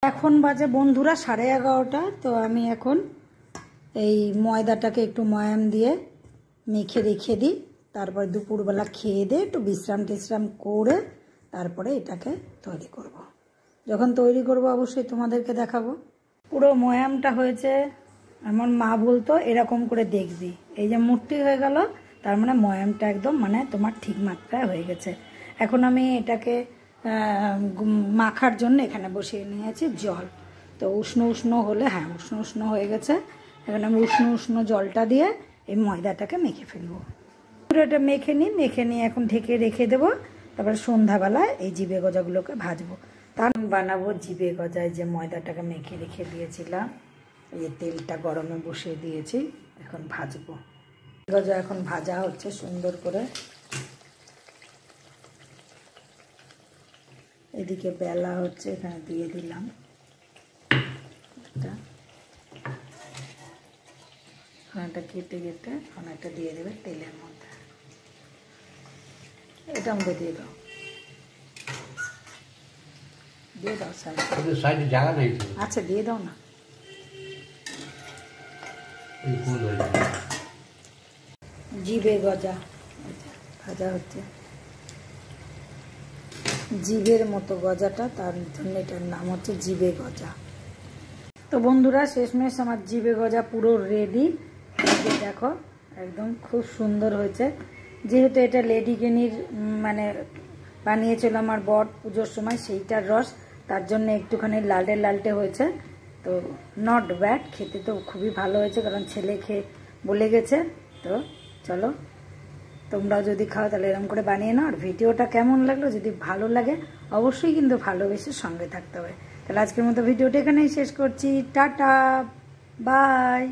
এখন বাজে বন্ধুরা 11:30। তো আমি এখন এই ময়দাটাকে একটু ময়াম দিয়ে মেখে রেখে দিই, তারপর দুপুরবেলা খেয়ে দিয়ে একটু বিশ্রাম করে তারপরে এটাকে তৈরি করব। যখন তৈরি করব অবশ্যই তোমাদেরকে দেখাবো। পুরো ময়ামটা হয়েছে, আমার মা বলতো এরকম করে দেখবি, এই যে মুঠি হয়ে গেল তার মানে ময়ামটা একদম মানে তোমার ঠিক মাত্রায় হয়ে গেছে। এখন আমি এটাকে মাখার জন্য এখানে বসিয়ে নিয়েছি জল। তো উষ্ণ হলে, হ্যাঁ উষ্ণ হয়ে গেছে। এখানে আমি উষ্ণ জলটা দিয়ে এই ময়দাটাকে মেখে ফেলবো। পুরো এটা মেখে নিয়ে এখন ঢেকে রেখে দেবো। তারপরে সন্ধ্যাবেলায় এই জিবে গজাগুলোকে ভাজবো। তার বানাবো জিবে গজায় যে ময়দাটাকে মেখে রেখে দিয়েছিলাম, এই যে তেলটা গরমে বসিয়ে দিয়েছি, এখন ভাজবো। গজা এখন ভাজা হচ্ছে সুন্দর করে। এদিকে বেলা হচ্ছে, এখানে দিয়ে দিলাম এটা কেটে এটা দিয়ে দেবে তেলের মধ্যে। এটা আমাকে দিয়ে দাও সাইডে জায়গা নেই। আচ্ছা দিয়ে দাও না। জিবে গজা ভাজা হচ্ছে, জিবের মতো গজাটা, তার জন্য এটার নাম হচ্ছে জিবে গজা। তো বন্ধুরা শেষমেশ আমার জিবে গজা পুরো রেডি। দেখো একদম খুব সুন্দর হয়েছে। যেহেতু এটা লেডিকেনির মানে বানিয়েছিল আমার বর পুজোর সময়, সেইটার রস, তার জন্য একটুখানি লালটে হয়েছে। তো নট ব্যাড, খেতে তো খুবই ভালো হয়েছে, কারণ ছেলে খেয়ে বলে গেছে। তো চলো তোমরাও যদি খাও তাহলে এরকম করে বানিয়ে নাও। আর ভিডিওটা কেমন লাগলো, যদি ভালো লাগে অবশ্যই কিন্তু ভালোবেসে সঙ্গে থাকতে হবে। তাহলে আজকের মতো ভিডিওটা এখানেই শেষ করছি। Tata, by.